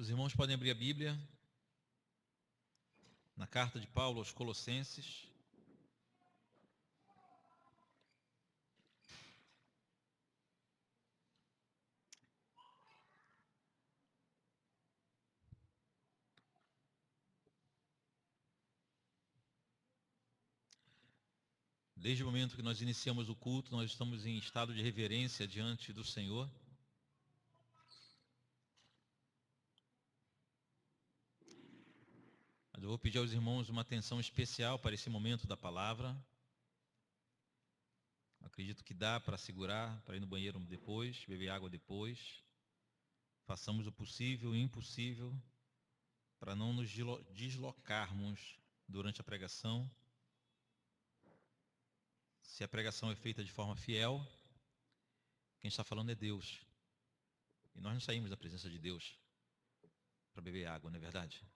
Os irmãos podem abrir a Bíblia na carta de Paulo aos Colossenses. Desde o momento que nós iniciamos o culto, nós estamos em estado de reverência diante do Senhor. Mas eu vou pedir aos irmãos uma atenção especial para esse momento da palavra. Acredito que dá para segurar, para ir no banheiro depois, beber água depois. Façamos o possível e o impossível para não nos deslocarmos durante a pregação. Se a pregação é feita de forma fiel, quem está falando é Deus. E nós não saímos da presença de Deus para beber água, não é verdade?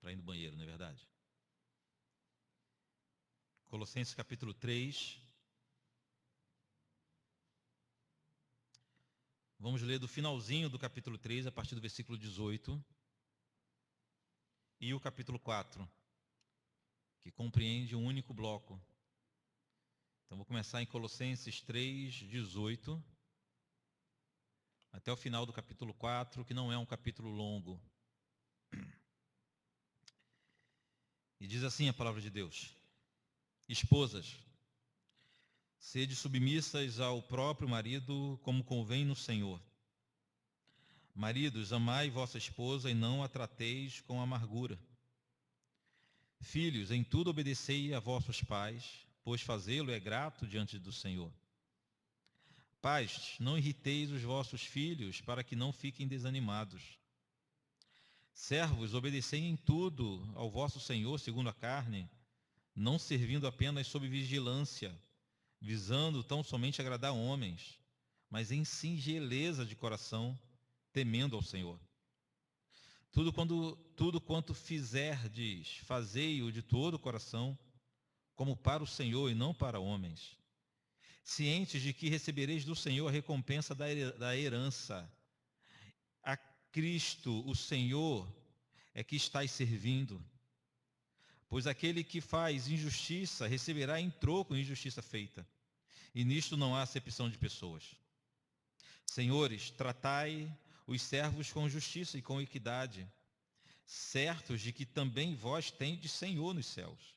Para ir no banheiro, não é verdade? Colossenses capítulo 3. Vamos ler do finalzinho do capítulo 3, a partir do versículo 18. E o capítulo 4, que compreende um único bloco. Então vou começar em Colossenses 3, 18, até o final do capítulo 4, que não é um capítulo longo. E diz assim a palavra de Deus: Esposas, sede submissas ao próprio marido, como convém no Senhor. Maridos, amai vossa esposa e não a trateis com amargura. Filhos, em tudo obedecei a vossos pais, pois fazê-lo é grato diante do Senhor. Pais, não irriteis os vossos filhos, para que não fiquem desanimados. Servos, obedecei em tudo ao vosso Senhor segundo a carne, não servindo apenas sob vigilância, visando tão somente agradar homens, mas em singeleza de coração, temendo ao Senhor. Tudo quanto fizerdes, fazei-o de todo o coração, como para o Senhor e não para homens, cientes de que recebereis do Senhor a recompensa da herança. A Cristo, o Senhor, é que estáis servindo. Pois aquele que faz injustiça receberá em troco injustiça feita. E nisto não há acepção de pessoas. Senhores, tratai os servos com justiça e com equidade, certos de que também vós tendes Senhor nos céus.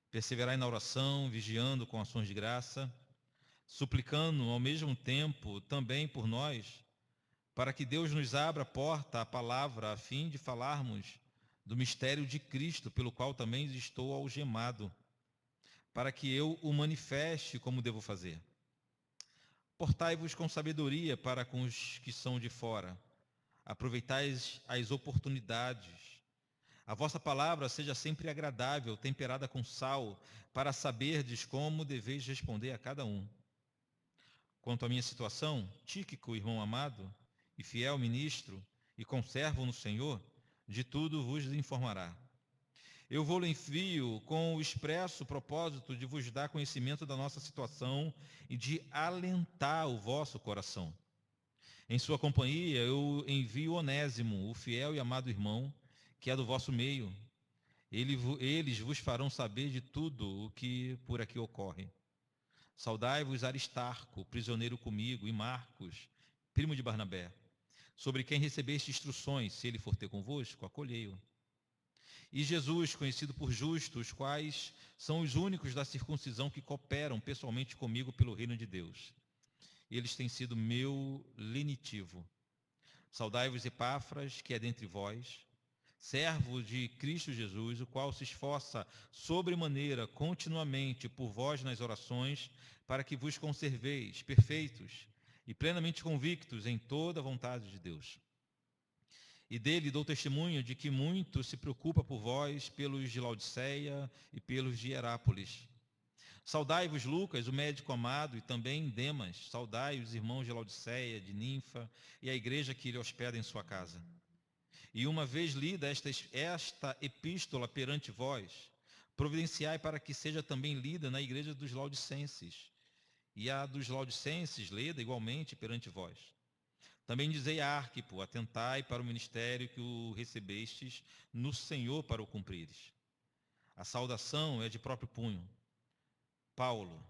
Perseverai na oração, vigiando com ações de graça, suplicando ao mesmo tempo também por nós, para que Deus nos abra a porta à palavra, a fim de falarmos do mistério de Cristo, pelo qual também estou algemado, para que eu o manifeste como devo fazer. Portai-vos com sabedoria para com os que são de fora. Aproveitais as oportunidades. A vossa palavra seja sempre agradável, temperada com sal, para saberdes como deveis responder a cada um. Quanto à minha situação, Tíquico, irmão amado, e fiel ministro, e conservo no Senhor, de tudo vos informará. Eu vou-lhe envio com o expresso propósito de vos dar conhecimento da nossa situação e de alentar o vosso coração. Em sua companhia eu envio Onésimo, o fiel e amado irmão, que é do vosso meio. Eles vos farão saber de tudo o que por aqui ocorre. Saudai-vos Aristarco, prisioneiro comigo, e Marcos, primo de Barnabé, sobre quem recebeste instruções, se ele for ter convosco, acolhei-o. E Jesus, conhecido por justo, os quais são os únicos da circuncisão que cooperam pessoalmente comigo pelo reino de Deus. Eles têm sido meu lenitivo. Saudai-vos Epáfras, que é dentre vós, servo de Cristo Jesus, o qual se esforça sobremaneira continuamente por vós nas orações, para que vos conserveis perfeitos e plenamente convictos em toda a vontade de Deus. E dele dou testemunho de que muito se preocupa por vós, pelos de Laodiceia e pelos de Hierápolis. Saudai-vos Lucas, o médico amado, e também Demas. Saudai os irmãos de Laodiceia, de Ninfa, e a igreja que lhe hospeda em sua casa. E uma vez lida esta epístola perante vós, providenciai para que seja também lida na igreja dos Laodicenses. E a dos Laodicenses leda igualmente perante vós. Também dizei a Arquipo, atentai para o ministério que o recebestes no Senhor para o cumprires. A saudação é de próprio punho. Paulo,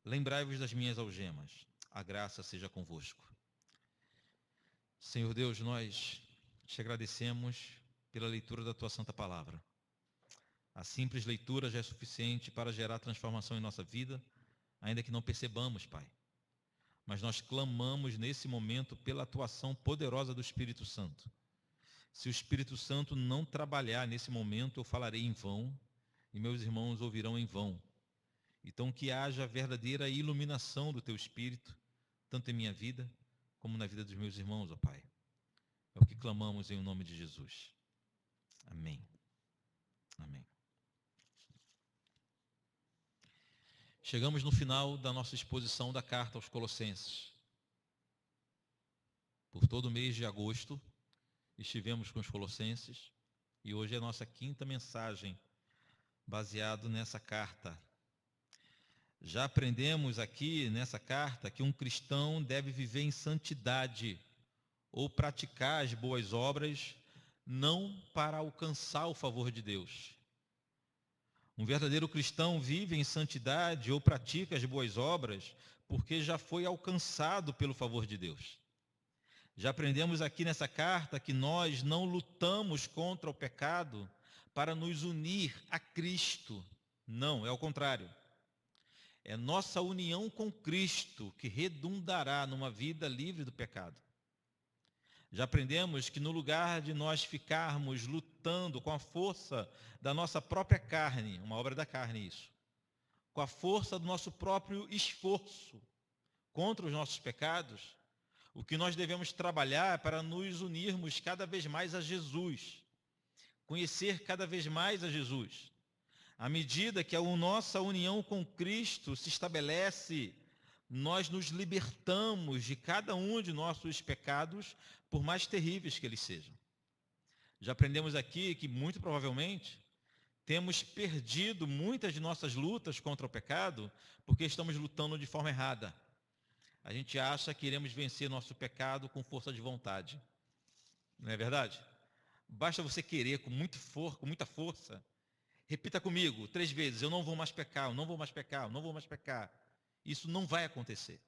lembrai-vos das minhas algemas. A graça seja convosco. Senhor Deus, nós te agradecemos pela leitura da tua santa palavra. A simples leitura já é suficiente para gerar transformação em nossa vida, ainda que não percebamos, Pai. Mas nós clamamos nesse momento pela atuação poderosa do Espírito Santo. Se o Espírito Santo não trabalhar nesse momento, eu falarei em vão e meus irmãos ouvirão em vão. Então que haja verdadeira iluminação do teu Espírito, tanto em minha vida como na vida dos meus irmãos, ó Pai. É o que clamamos em o nome de Jesus. Amém. Amém. Chegamos no final da nossa exposição da carta aos Colossenses. Por todo o mês de agosto, estivemos com os Colossenses e hoje é a nossa quinta mensagem baseado nessa carta. Já aprendemos aqui nessa carta que um cristão deve viver em santidade ou praticar as boas obras não para alcançar o favor de Deus. Um verdadeiro cristão vive em santidade ou pratica as boas obras porque já foi alcançado pelo favor de Deus. Já aprendemos aqui nessa carta que nós não lutamos contra o pecado para nos unir a Cristo. Não, é ao contrário. É nossa união com Cristo que redundará numa vida livre do pecado. Já aprendemos que no lugar de nós ficarmos lutando com a força da nossa própria carne, uma obra da carne isso, com a força do nosso próprio esforço contra os nossos pecados, o que nós devemos trabalhar é para nos unirmos cada vez mais a Jesus, conhecer cada vez mais a Jesus. À medida que a nossa união com Cristo se estabelece, nós nos libertamos de cada um de nossos pecados, por mais terríveis que eles sejam. Já aprendemos aqui que, muito provavelmente, temos perdido muitas de nossas lutas contra o pecado, porque estamos lutando de forma errada. A gente acha que iremos vencer nosso pecado com força de vontade. Não é verdade? Basta você querer com muita força. Repita comigo 3 vezes, eu não vou mais pecar, eu não vou mais pecar, eu não vou mais pecar. Isso não vai acontecer.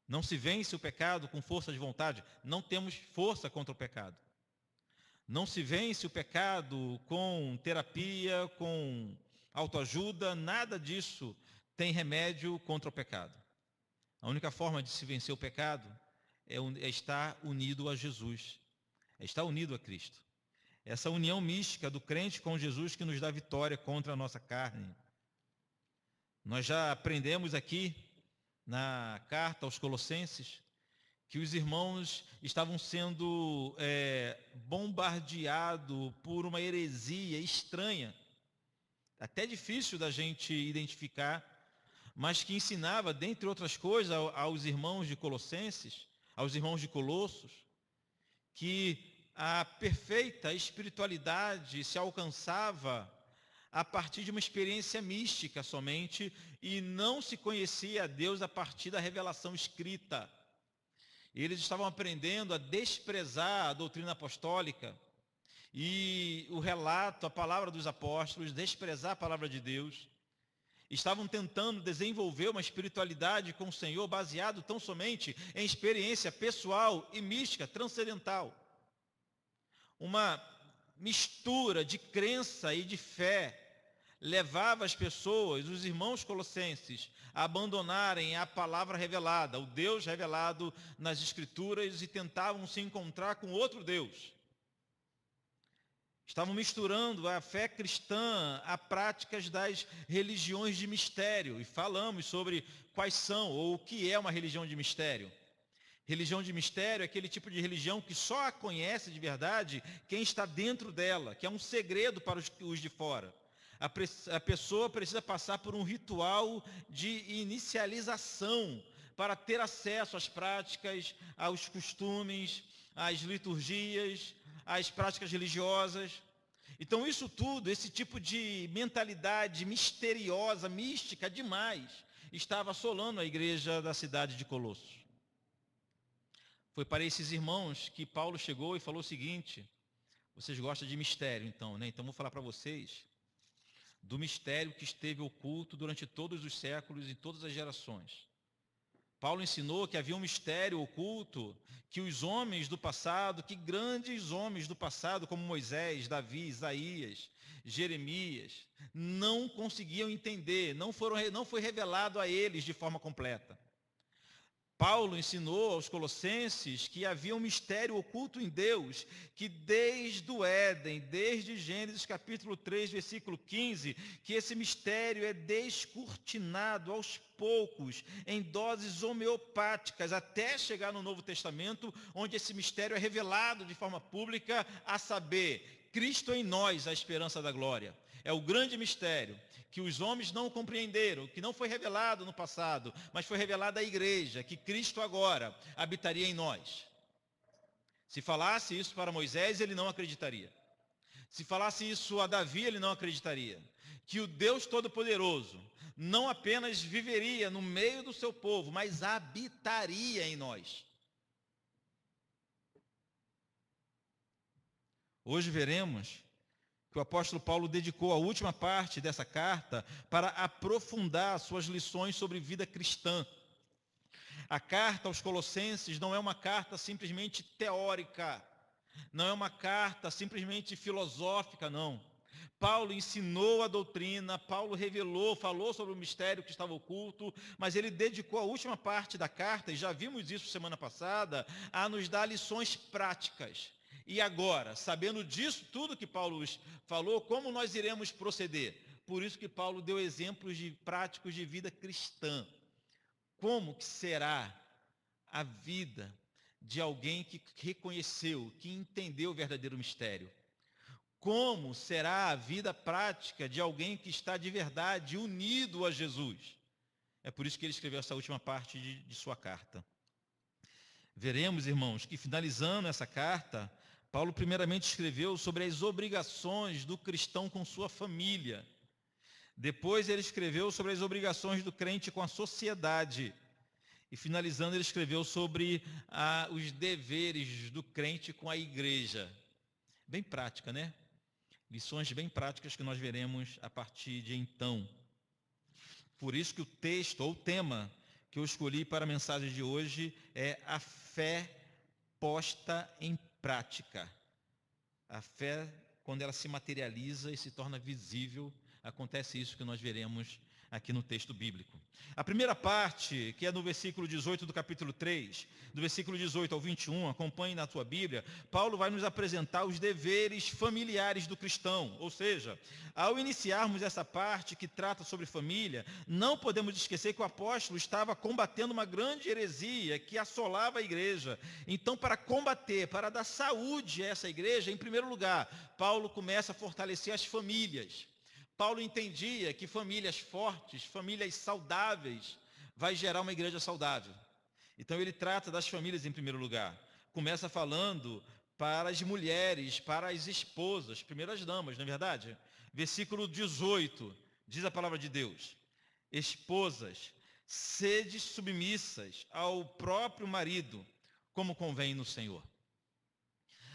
Não se vence o pecado com força de vontade, não temos força contra o pecado. Não se vence o pecado com terapia, com autoajuda, nada disso tem remédio contra o pecado. A única forma de se vencer o pecado é estar unido a Jesus, é estar unido a Cristo. Essa união mística do crente com Jesus que nos dá vitória contra a nossa carne. Nós já aprendemos aqui na carta aos Colossenses que os irmãos estavam sendo bombardeados por uma heresia estranha, até difícil da gente identificar, mas que ensinava, dentre outras coisas, aos irmãos de Colossenses, aos irmãos de Colossos, que a perfeita espiritualidade se alcançava a partir de uma experiência mística somente, e não se conhecia a Deus a partir da revelação escrita. Eles estavam aprendendo a desprezar a doutrina apostólica e o relato, a palavra dos apóstolos, desprezar a palavra de Deus. Estavam tentando desenvolver uma espiritualidade com o Senhor baseado tão somente em experiência pessoal e mística, transcendental. Uma mistura de crença e de fé levava as pessoas, os irmãos colossenses, a abandonarem a palavra revelada, o Deus revelado nas Escrituras, e tentavam se encontrar com outro Deus. Estavam misturando a fé cristã a práticas das religiões de mistério, e falamos sobre quais são ou o que é uma religião de mistério. Religião de mistério é aquele tipo de religião que só a conhece de verdade quem está dentro dela, que é um segredo para os de fora. A pessoa precisa passar por um ritual de inicialização para ter acesso às práticas, aos costumes, às liturgias, às práticas religiosas. Então isso tudo, esse tipo de mentalidade misteriosa, mística demais, estava assolando a igreja da cidade de Colossos. Foi para esses irmãos que Paulo chegou e falou o seguinte: vocês gostam de mistério, então, né? Então vou falar para vocês do mistério que esteve oculto durante todos os séculos e todas as gerações. Paulo ensinou que havia um mistério oculto que os homens do passado, que grandes homens do passado, como Moisés, Davi, Isaías, Jeremias, não conseguiam entender, não foi revelado a eles de forma completa. Paulo ensinou aos colossenses que havia um mistério oculto em Deus, que desde o Éden, desde Gênesis capítulo 3, versículo 15, que esse mistério é descortinado aos poucos, em doses homeopáticas, até chegar no Novo Testamento, onde esse mistério é revelado de forma pública, a saber, Cristo em nós, a esperança da glória. É o grande mistério que os homens não compreenderam, que não foi revelado no passado, mas foi revelado à igreja, que Cristo agora habitaria em nós. Se falasse isso para Moisés, ele não acreditaria. Se falasse isso a Davi, ele não acreditaria. Que o Deus Todo-Poderoso não apenas viveria no meio do seu povo, mas habitaria em nós. Hoje veremos que o apóstolo Paulo dedicou a última parte dessa carta para aprofundar suas lições sobre vida cristã. A carta aos Colossenses não é uma carta simplesmente teórica, não é uma carta simplesmente filosófica, não. Paulo ensinou a doutrina, Paulo revelou, falou sobre o mistério que estava oculto, mas ele dedicou a última parte da carta, e já vimos isso semana passada, a nos dar lições práticas. E agora, sabendo disso tudo que Paulo falou, como nós iremos proceder? Por isso que Paulo deu exemplos práticos de vida cristã. Como que será a vida de alguém que reconheceu, que entendeu o verdadeiro mistério? Como será a vida prática de alguém que está de verdade unido a Jesus? É por isso que ele escreveu essa última parte de sua carta. Veremos, irmãos, que finalizando essa carta, Paulo primeiramente escreveu sobre as obrigações do cristão com sua família. Depois ele escreveu sobre as obrigações do crente com a sociedade. E finalizando ele escreveu sobre os deveres do crente com a igreja. Bem prática, né? Lições bem práticas que nós veremos a partir de então. Por isso que o texto, ou o tema que eu escolhi para a mensagem de hoje é a fé posta em prática. A fé, quando ela se materializa e se torna visível, acontece isso que nós veremos aqui no texto bíblico. A primeira parte, que é no versículo 18 do capítulo 3, do versículo 18 ao 21, acompanhe na tua Bíblia, Paulo vai nos apresentar os deveres familiares do cristão. Ou seja, ao iniciarmos essa parte que trata sobre família, não podemos esquecer que o apóstolo estava combatendo uma grande heresia que assolava a igreja. Então, para combater, para dar saúde a essa igreja, em primeiro lugar, Paulo começa a fortalecer as famílias. Paulo entendia que famílias fortes, famílias saudáveis, vai gerar uma igreja saudável. Então ele trata das famílias em primeiro lugar. Começa falando para as mulheres, para as esposas, primeiras damas, não é verdade? Versículo 18, diz a palavra de Deus: esposas, sede submissas ao próprio marido, como convém no Senhor.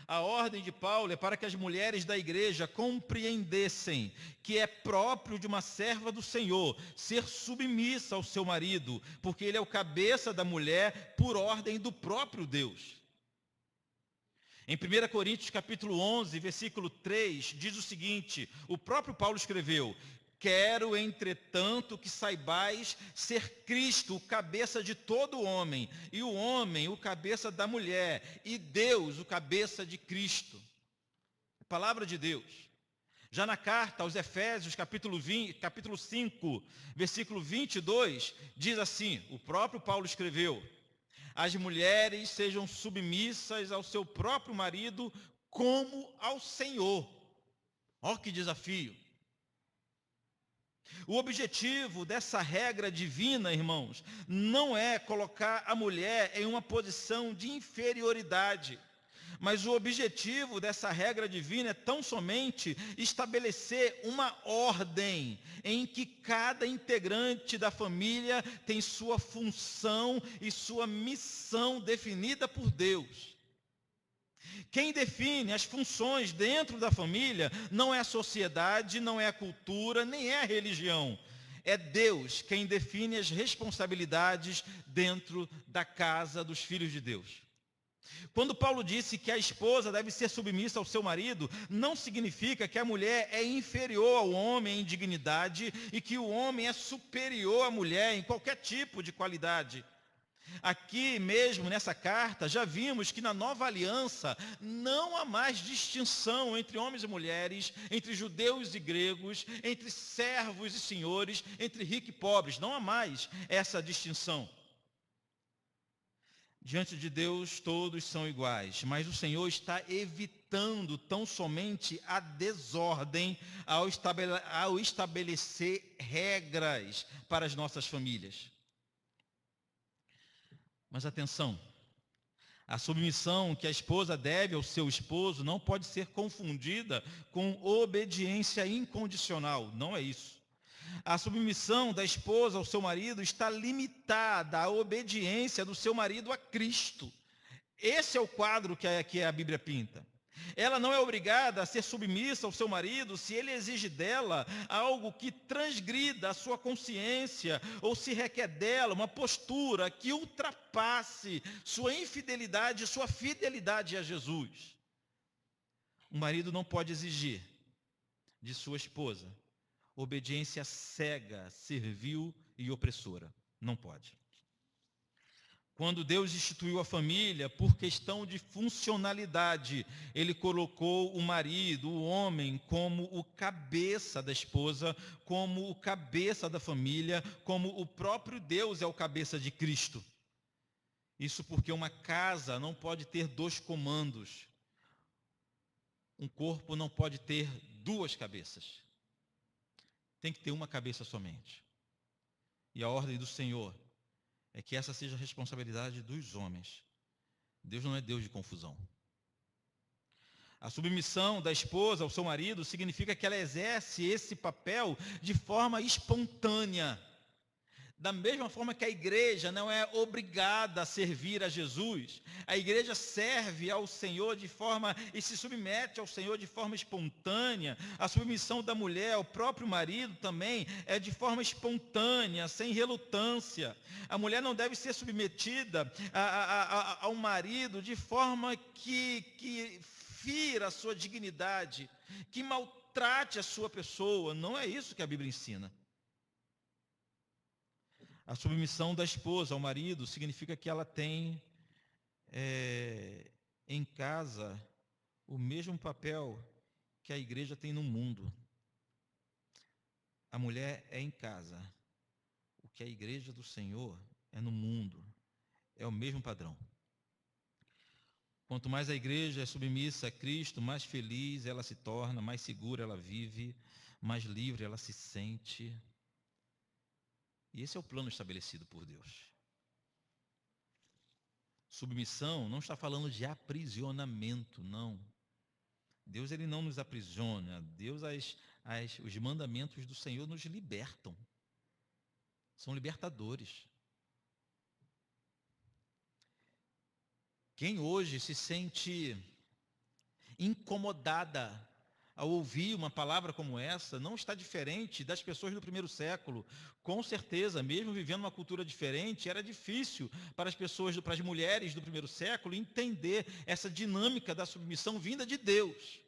A ordem de Paulo é para que as mulheres da igreja compreendessem que é próprio de uma serva do Senhor ser submissa ao seu marido, porque ele é o cabeça da mulher por ordem do próprio Deus. Em 1 Coríntios capítulo 11, versículo 3, diz o seguinte, o próprio Paulo escreveu: quero, entretanto, que saibais ser Cristo o cabeça de todo homem, e o homem o cabeça da mulher, e Deus o cabeça de Cristo. Palavra de Deus. Já na carta aos Efésios, capítulo 5, versículo 22, diz assim, o próprio Paulo escreveu: as mulheres sejam submissas ao seu próprio marido como ao Senhor. Ó que desafio! O objetivo dessa regra divina, irmãos, não é colocar a mulher em uma posição de inferioridade, Mas o objetivo dessa regra divina é tão somente estabelecer uma ordem em que cada integrante da família tem sua função e sua missão definida por Deus. Quem define as funções dentro da família não é a sociedade, não é a cultura, nem é a religião. É Deus quem define as responsabilidades dentro da casa dos filhos de Deus. Quando Paulo disse que a esposa deve ser submissa ao seu marido, não significa que a mulher é inferior ao homem em dignidade e que o homem é superior à mulher em qualquer tipo de qualidade. Aqui mesmo nessa carta já vimos que na nova aliança não há mais distinção entre homens e mulheres, entre judeus e gregos, entre servos e senhores, entre ricos e pobres. Não há mais essa distinção. Diante de Deus todos são iguais, mas o Senhor está evitando tão somente a desordem ao estabelecer regras para as nossas famílias. Mas atenção, a submissão que a esposa deve ao seu esposo não pode ser confundida com obediência incondicional, não é isso. A submissão da esposa ao seu marido está limitada à obediência do seu marido a Cristo. Esse é o quadro que a Bíblia pinta. Ela não é obrigada a ser submissa ao seu marido se ele exige dela algo que transgrida a sua consciência ou se requer dela uma postura que ultrapasse sua infidelidade, sua fidelidade a Jesus. O marido não pode exigir de sua esposa obediência cega, servil e opressora. Não pode. Quando Deus instituiu a família, por questão de funcionalidade, Ele colocou o marido, o homem, como o cabeça da esposa, como o cabeça da família, como o próprio Deus é o cabeça de Cristo. Isso porque uma casa não pode ter dois comandos. Um corpo não pode ter duas cabeças. Tem que ter uma cabeça somente. E a ordem do Senhor é que essa seja a responsabilidade dos homens. Deus não é Deus de confusão. A submissão da esposa ao seu marido significa que ela exerce esse papel de forma espontânea. Da mesma forma que a igreja não é obrigada a servir a Jesus, a igreja serve ao Senhor de forma e se submete ao Senhor de forma espontânea. A submissão da mulher ao próprio marido também é de forma espontânea, sem relutância. A mulher não deve ser submetida ao marido de forma que fira a sua dignidade, que maltrate a sua pessoa. Não é isso que a Bíblia ensina. A submissão da esposa ao marido significa que ela tem em casa o mesmo papel que a igreja tem no mundo. A mulher é em casa. O que a igreja do Senhor é no mundo. É o mesmo padrão. Quanto mais a igreja é submissa a Cristo, mais feliz ela se torna, mais segura ela vive, mais livre ela se sente. E esse é o plano estabelecido por Deus. Submissão não está falando de aprisionamento, não. Deus ele não nos aprisiona. Deus, os mandamentos do Senhor nos libertam. São libertadores. Quem hoje se sente incomodada ao ouvir uma palavra como essa, não está diferente das pessoas do primeiro século. Com certeza, mesmo vivendo uma cultura diferente, era difícil para as mulheres do primeiro século entender essa dinâmica da submissão vinda de Deus.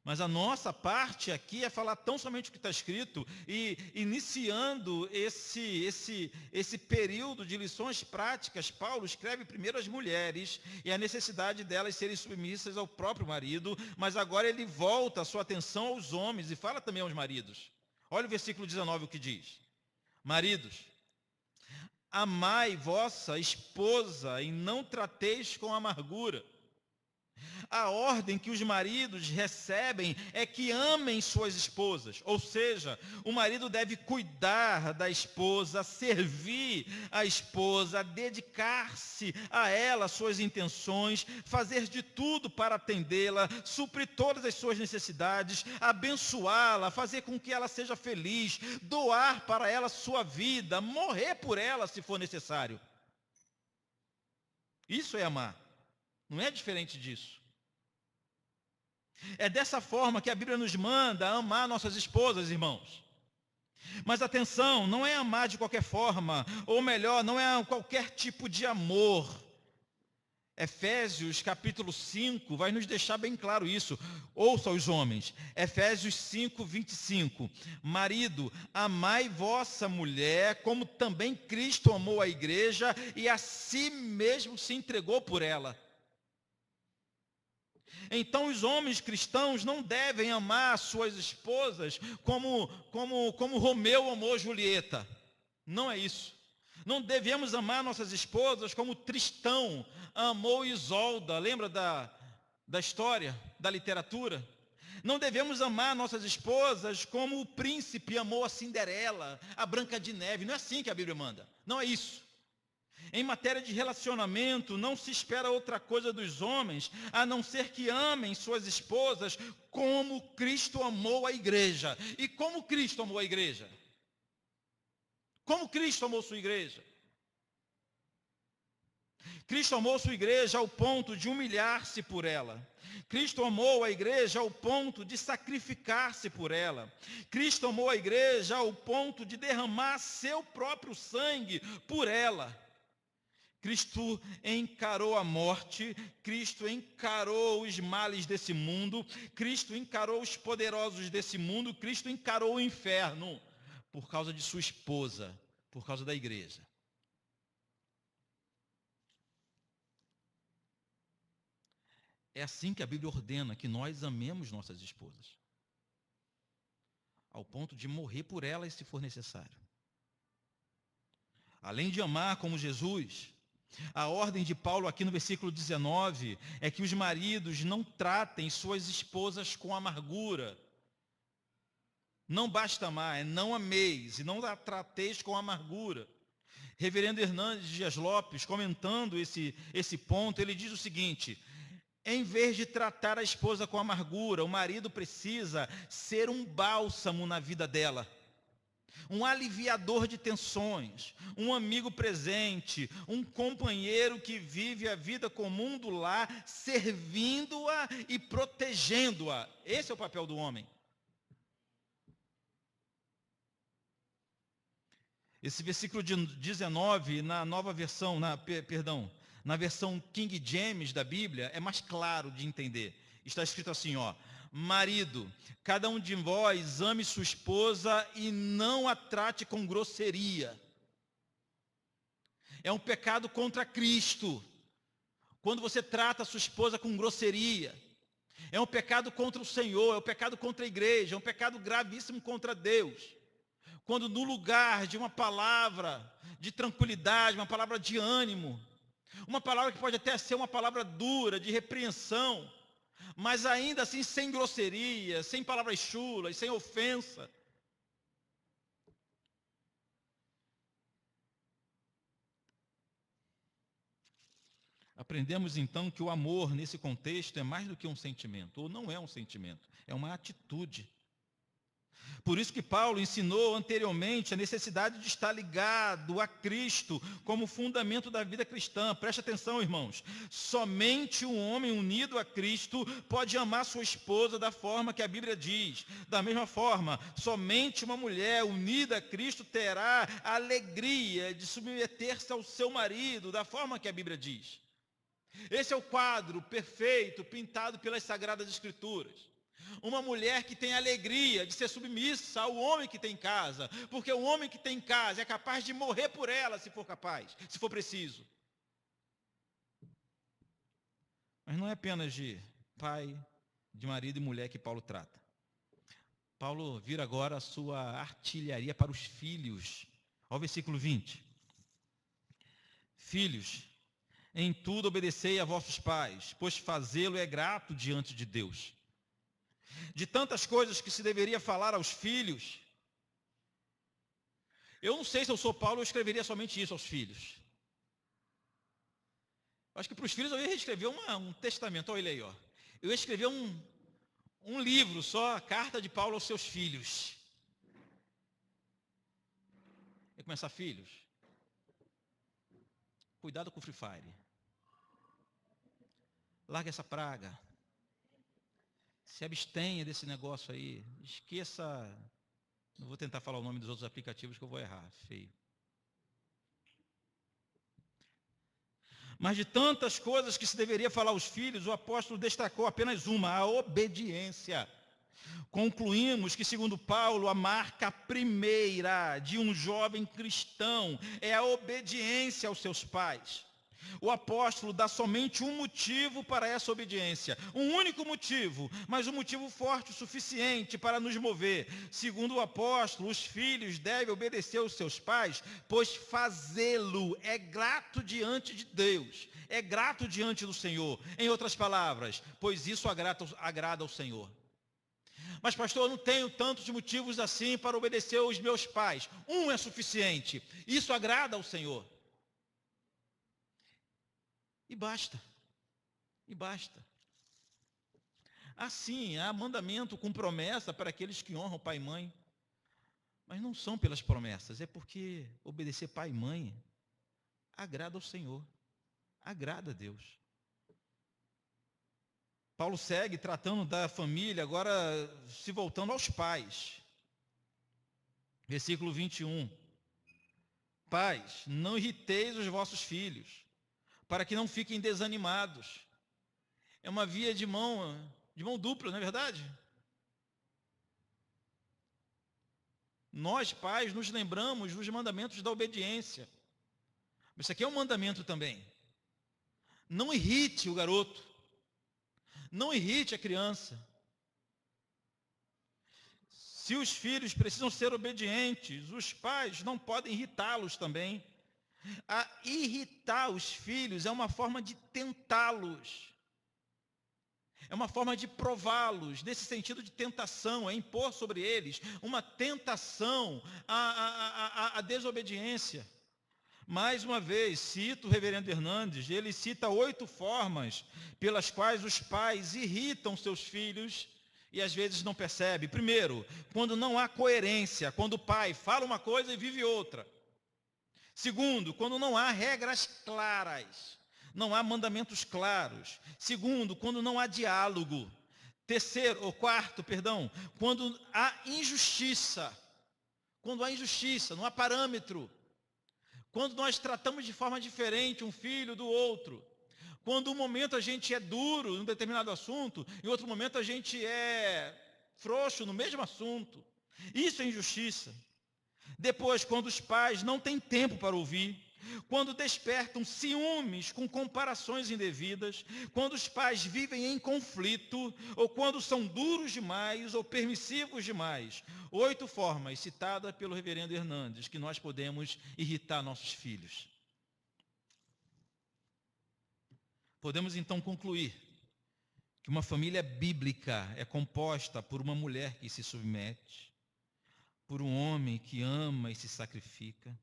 Mas a nossa parte aqui é falar tão somente o que está escrito e iniciando esse período de lições práticas, Paulo escreve primeiro às mulheres e a necessidade delas serem submissas ao próprio marido, mas agora ele volta a sua atenção aos homens e fala também aos maridos. Olha o versículo 19 o que diz. Maridos, amai vossa esposa e não trateis com amargura. A ordem que os maridos recebem é que amem suas esposas, ou seja, o marido deve cuidar da esposa, servir a esposa, dedicar-se a ela, suas intenções, fazer de tudo para atendê-la, suprir todas as suas necessidades, abençoá-la, fazer com que ela seja feliz, doar para ela sua vida, morrer por ela se for necessário. Isso é amar, não é diferente disso. É dessa forma que a Bíblia nos manda amar nossas esposas, irmãos. Mas atenção, não é amar de qualquer forma, ou melhor, não é qualquer tipo de amor. Efésios capítulo 5 vai nos deixar bem claro isso. Ouça os homens. Efésios 5, 25. Marido, amai vossa mulher, como também Cristo amou a igreja e a si mesmo se entregou por ela. Então os homens cristãos não devem amar suas esposas como Romeu amou Julieta. Não é isso. Não devemos amar nossas esposas como Tristão amou Isolda. Lembra da história, da literatura? Não devemos amar nossas esposas como o príncipe amou a Cinderela, a Branca de Neve. Não é assim que a Bíblia manda. Não é isso. Em matéria de relacionamento, não se espera outra coisa dos homens, a não ser que amem suas esposas como Cristo amou a igreja. E como Cristo amou a igreja? Como Cristo amou sua igreja? Cristo amou sua igreja ao ponto de humilhar-se por ela. Cristo amou a igreja ao ponto de sacrificar-se por ela. Cristo amou a igreja ao ponto de derramar seu próprio sangue por ela. Cristo encarou a morte, Cristo encarou os males desse mundo, Cristo encarou os poderosos desse mundo, Cristo encarou o inferno por causa de sua esposa, por causa da igreja. É assim que a Bíblia ordena que nós amemos nossas esposas, ao ponto de morrer por elas se for necessário. Além de amar como Jesus, a ordem de Paulo aqui no versículo 19 é que os maridos não tratem suas esposas com amargura. Não basta amar, é não ameis e não a trateis com amargura. Reverendo Hernandes Dias Lopes, comentando esse ponto, ele diz o seguinte: em vez de tratar a esposa com amargura, o marido precisa ser um bálsamo na vida dela. Um aliviador de tensões, um amigo presente, um companheiro que vive a vida comum do lar, servindo-a e protegendo-a. Esse é o papel do homem. Esse versículo 19, na nova versão, na versão King James da Bíblia, é mais claro de entender. Está escrito assim, ó: marido, cada um de vós ame sua esposa e não a trate com grosseria. É um pecado contra Cristo quando você trata a sua esposa com grosseria. É um pecado contra o Senhor, é um pecado contra a igreja, é um pecado gravíssimo contra Deus. Quando no lugar de uma palavra de tranquilidade, uma palavra de ânimo, uma palavra que pode até ser uma palavra dura, de repreensão, mas ainda assim sem grosseria, sem palavras chulas, sem ofensa. Aprendemos então que o amor nesse contexto é mais do que um sentimento, ou não é um sentimento, é uma atitude. Por isso que Paulo ensinou anteriormente a necessidade de estar ligado a Cristo como fundamento da vida cristã. Preste atenção, irmãos. Somente um homem unido a Cristo pode amar sua esposa da forma que a Bíblia diz. Da mesma forma, somente uma mulher unida a Cristo terá a alegria de submeter-se ao seu marido da forma que a Bíblia diz. Esse é o quadro perfeito pintado pelas Sagradas Escrituras. Uma mulher que tem alegria de ser submissa ao homem que tem em casa, porque o homem que tem em casa é capaz de morrer por ela se for capaz, se for preciso. Mas não é apenas de pai, de marido e mulher que Paulo trata. Paulo vira agora a sua artilharia para os filhos. Olha o versículo 20. Filhos, Em tudo obedecei a vossos pais, pois fazê-lo é grato diante de Deus. De tantas coisas que se deveria falar aos filhos, eu não sei se eu sou Paulo, eu escreveria somente isso aos filhos. Acho que para os filhos eu ia escrever um testamento, olha ele aí, ó. Eu ia escrever um livro só, a carta de Paulo aos seus filhos. Ia começar, filhos, cuidado com o Free Fire. Larga essa praga. Se abstenha desse negócio aí. Esqueça. Não vou tentar falar o nome dos outros aplicativos que eu vou errar. Feio. Mas de tantas coisas que se deveria falar aos filhos, o apóstolo destacou apenas uma, a obediência. Concluímos que, segundo Paulo, a marca primeira de um jovem cristão é a obediência aos seus pais. O apóstolo dá somente um motivo para essa obediência, um único motivo, mas um motivo forte o suficiente para nos mover. Segundo o apóstolo, os filhos devem obedecer aos seus pais, pois fazê-lo é grato diante de Deus, é grato diante do Senhor. Em outras palavras, pois isso agrada ao Senhor. Mas pastor, eu não tenho tantos motivos assim para obedecer aos meus pais. Um é suficiente, isso agrada ao Senhor. E basta. E basta. Assim, há mandamento com promessa para aqueles que honram pai e mãe. Mas não são pelas promessas, é porque obedecer pai e mãe agrada ao Senhor. Agrada a Deus. Paulo segue tratando da família, agora se voltando aos pais. Versículo 21. Pais, não irriteis os vossos filhos, para que não fiquem desanimados. É uma via de mão dupla, não é verdade? Nós, pais, nos lembramos dos mandamentos da obediência. Isso aqui é um mandamento também. Não irrite o garoto. Não irrite a criança. Se os filhos precisam ser obedientes, os pais não podem irritá-los também. A irritar os filhos é uma forma de tentá-los. É uma forma de prová-los, nesse sentido de tentação, é impor sobre eles uma tentação à desobediência. Mais uma vez, cito o reverendo Hernandes, ele cita 8 formas pelas quais os pais irritam seus filhos e às vezes não percebem. Primeiro, quando não há coerência, quando o pai fala uma coisa e vive outra. Segundo, quando não há regras claras, não há mandamentos claros. Segundo, quando não há diálogo. Quarto, quando há injustiça. Quando há injustiça, não há parâmetro. Quando nós tratamos de forma diferente um filho do outro. Quando um momento a gente é duro em um determinado assunto, em outro momento a gente é frouxo no mesmo assunto. Isso é injustiça. Depois, quando os pais não têm tempo para ouvir, quando despertam ciúmes com comparações indevidas, quando os pais vivem em conflito, ou quando são duros demais ou permissivos demais. 8 formas citadas pelo reverendo Hernandes que nós podemos irritar nossos filhos. Podemos então concluir que uma família bíblica é composta por uma mulher que se submete, por um homem que ama e se sacrifica,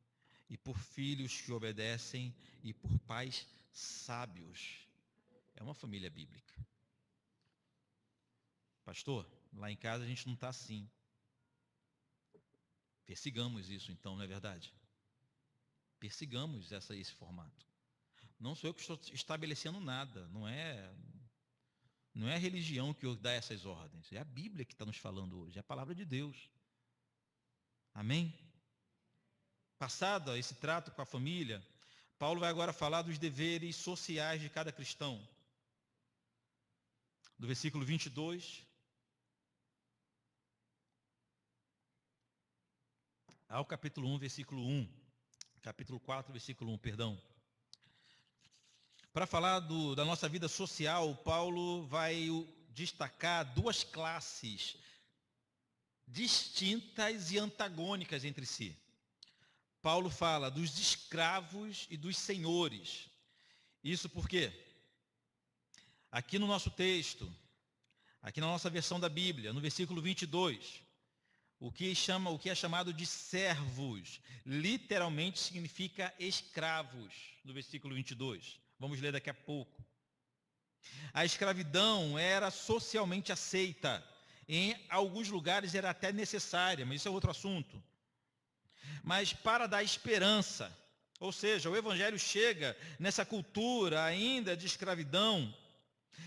e por filhos que obedecem, e por pais sábios. É uma família bíblica. Pastor, lá em casa a gente não está assim. Persigamos isso então, não é verdade? Persigamos esse formato. Não sou eu que estou estabelecendo nada, não é a religião que dá essas ordens, é a Bíblia que está nos falando hoje, é a palavra de Deus. Amém? Passado esse trato com a família, Paulo vai agora falar dos deveres sociais de cada cristão. Do versículo 22 ao capítulo 1, versículo 1. Capítulo 4, versículo 1, perdão. Para falar da nossa vida social, Paulo vai destacar 2 classes distintas e antagônicas entre si. Paulo fala dos escravos e dos senhores. Isso porque aqui no nosso texto, aqui na nossa versão da Bíblia, no versículo 22, o que é chamado de servos, literalmente significa escravos, no versículo 22. Vamos ler daqui a pouco. A escravidão era socialmente aceita. Em alguns lugares era até necessária, mas isso é outro assunto. Mas para dar esperança, ou seja, o Evangelho chega nessa cultura ainda de escravidão,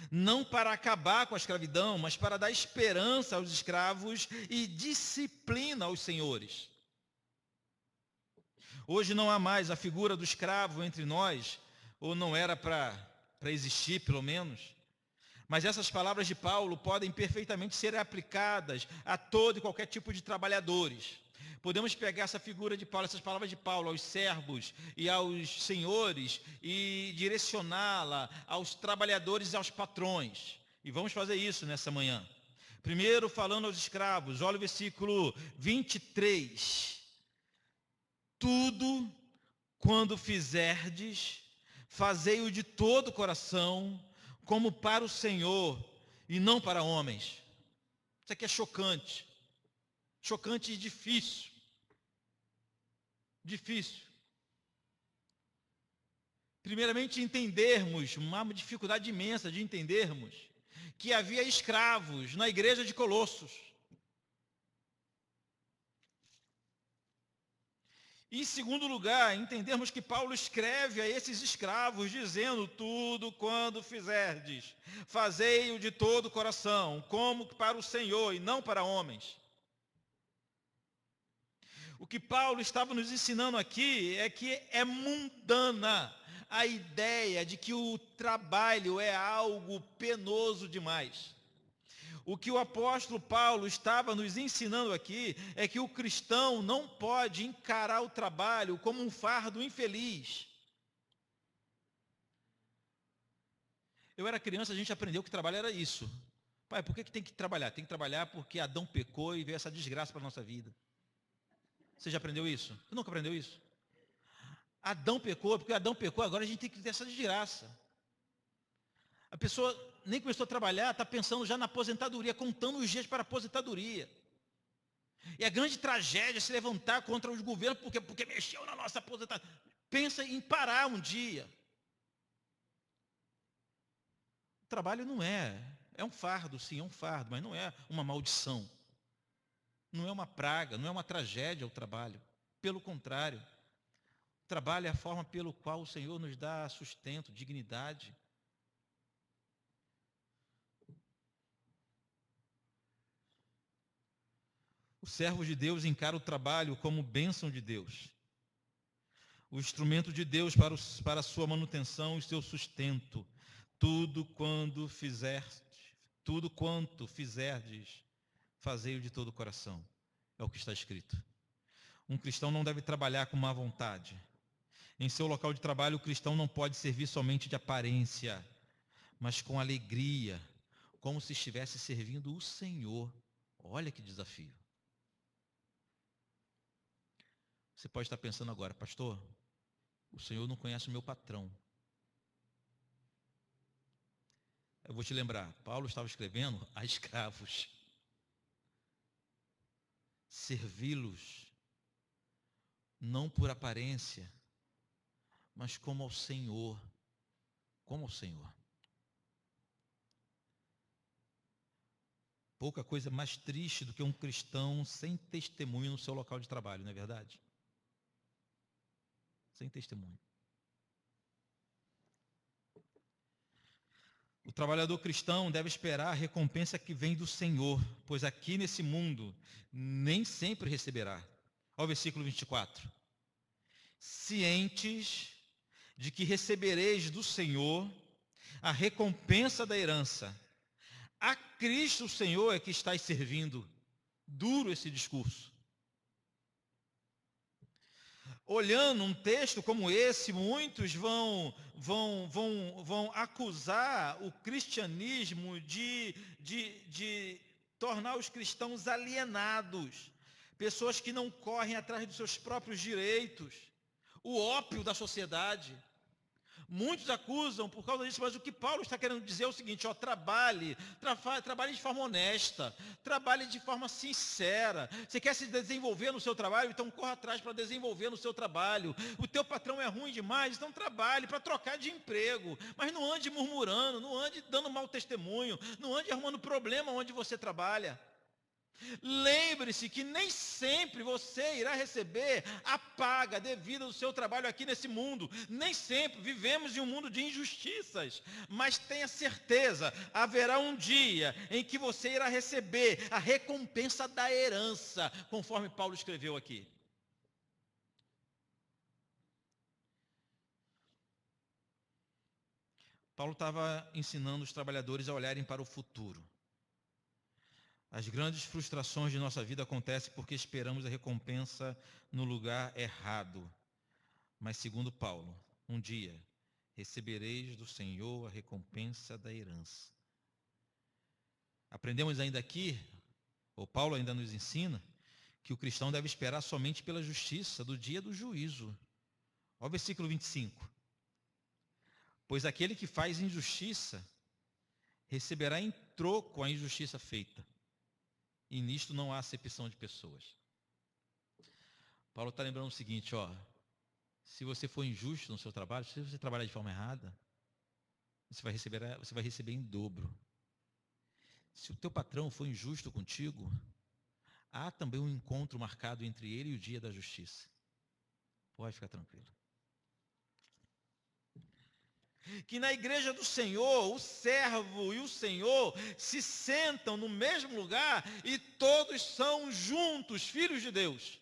não para acabar com a escravidão, mas para dar esperança aos escravos e disciplina aos senhores. Hoje não há mais a figura do escravo entre nós, ou não era para existir, pelo menos. Mas essas palavras de Paulo podem perfeitamente ser aplicadas a todo e qualquer tipo de trabalhadores. Podemos pegar essa figura de Paulo, essas palavras de Paulo aos servos e aos senhores e direcioná-la aos trabalhadores e aos patrões. E vamos fazer isso nessa manhã. Primeiro, falando aos escravos, olha o versículo 23. Tudo quando fizerdes, fazei-o de todo o coração, como para o Senhor e não para homens. Isso aqui é chocante. Chocante e difícil. Difícil. Primeiramente, entendermos, uma dificuldade imensa de entendermos, que havia escravos na igreja de Colossos. Em segundo lugar, entendermos que Paulo escreve a esses escravos, dizendo: tudo quando fizerdes, fazei-o de todo o coração, como para o Senhor e não para homens. O que Paulo estava nos ensinando aqui é que é mundana a ideia de que o trabalho é algo penoso demais. O que o apóstolo Paulo estava nos ensinando aqui é que o cristão não pode encarar o trabalho como um fardo infeliz. Eu era criança, a gente aprendeu que trabalho era isso. Pai, por que tem que trabalhar? Tem que trabalhar porque Adão pecou e veio essa desgraça para a nossa vida. Você já aprendeu isso? Você nunca aprendeu isso? Adão pecou, porque Adão pecou, agora a gente tem que ter essa desgraça. A pessoa nem começou a trabalhar, está pensando já na aposentadoria, contando os dias para a aposentadoria. E a grande tragédia é se levantar contra os governos, porque mexeu na nossa aposentadoria. Pensa em parar um dia. O trabalho não é um fardo, sim, é um fardo, mas não é uma maldição. Não é uma praga, não é uma tragédia o trabalho. Pelo contrário, o trabalho é a forma pelo qual o Senhor nos dá sustento, dignidade. O servo de Deus encara o trabalho como bênção de Deus. O instrumento de Deus para a sua manutenção e seu sustento. Tudo quanto fizerdes, fazei-o de todo o coração. É o que está escrito. Um cristão não deve trabalhar com má vontade. Em seu local de trabalho, o cristão não pode servir somente de aparência, mas com alegria, como se estivesse servindo o Senhor. Olha que desafio. Você pode estar pensando agora: pastor, o Senhor não conhece o meu patrão. Eu vou te lembrar, Paulo estava escrevendo a escravos. Servi-los, não por aparência, mas como ao Senhor. Como ao Senhor. Pouca coisa mais triste do que um cristão sem testemunho no seu local de trabalho, não é verdade? Sem testemunho. O trabalhador cristão deve esperar a recompensa que vem do Senhor, pois aqui nesse mundo nem sempre receberá. Olha o versículo 24. Cientes de que recebereis do Senhor a recompensa da herança. A Cristo o Senhor é que estáis servindo. Duro esse discurso. Olhando um texto como esse, muitos vão acusar o cristianismo de tornar os cristãos alienados, pessoas que não correm atrás dos seus próprios direitos, o ópio da sociedade. Muitos acusam por causa disso, mas o que Paulo está querendo dizer é o seguinte, trabalhe de forma honesta, trabalhe de forma sincera. Você quer se desenvolver no seu trabalho? Então corra atrás para desenvolver no seu trabalho. O teu patrão é ruim demais, então trabalhe para trocar de emprego. Mas não ande murmurando, não ande dando mau testemunho, não ande arrumando problema onde você trabalha. Lembre-se que nem sempre você irá receber a paga devida do seu trabalho aqui nesse mundo. Nem sempre vivemos em um mundo de injustiças. Mas tenha certeza, haverá um dia em que você irá receber a recompensa da herança, conforme Paulo escreveu aqui. Paulo estava ensinando os trabalhadores a olharem para o futuro. As grandes frustrações de nossa vida acontecem porque esperamos a recompensa no lugar errado. Mas segundo Paulo, um dia recebereis do Senhor a recompensa da herança. Aprendemos ainda aqui, ou Paulo ainda nos ensina, que o cristão deve esperar somente pela justiça do dia do juízo. Olha o versículo 25. Pois aquele que faz injustiça receberá em troco a injustiça feita. E nisto não há acepção de pessoas. Paulo está lembrando o seguinte, se você for injusto no seu trabalho, se você trabalhar de forma errada, você vai receber em dobro. Se o teu patrão for injusto contigo, há também um encontro marcado entre ele e o dia da justiça. Pode ficar tranquilo. Que na igreja do Senhor, o servo e o Senhor se sentam no mesmo lugar e todos são juntos, filhos de Deus.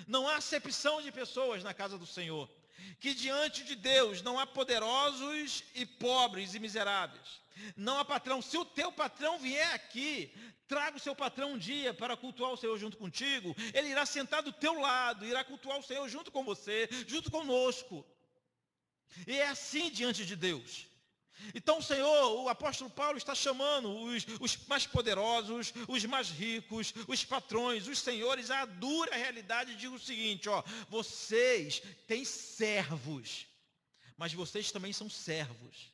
Não há acepção de pessoas na casa do Senhor. Que diante de Deus não há poderosos e pobres e miseráveis. Não há patrão. Se o teu patrão vier aqui, traga o seu patrão um dia para cultuar o Senhor junto contigo. Ele irá sentar do teu lado, irá cultuar o Senhor junto com você, junto conosco. E é assim diante de Deus. Então o Senhor, o apóstolo Paulo está chamando os mais poderosos, os mais ricos, os patrões, os senhores, à dura realidade, digo o seguinte, vocês têm servos, mas vocês também são servos.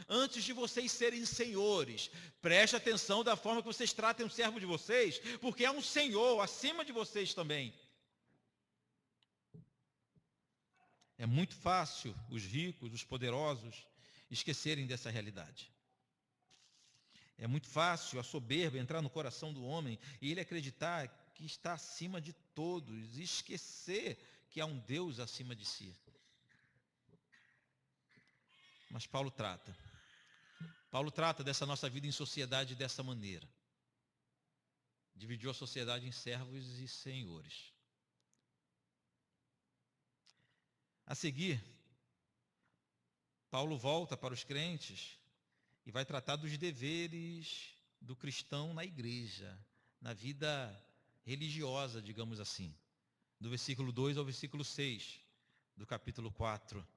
Antes de vocês serem senhores, preste atenção da forma que vocês tratem o servo de vocês, porque é um senhor acima de vocês também. É muito fácil os ricos, os poderosos, esquecerem dessa realidade. É muito fácil a soberba entrar no coração do homem e ele acreditar que está acima de todos e esquecer que há um Deus acima de si. Mas Paulo trata dessa nossa vida em sociedade dessa maneira. Dividiu a sociedade em servos e senhores. A seguir, Paulo volta para os crentes e vai tratar dos deveres do cristão na igreja, na vida religiosa, digamos assim. Do versículo 2 ao versículo 6, do capítulo 4.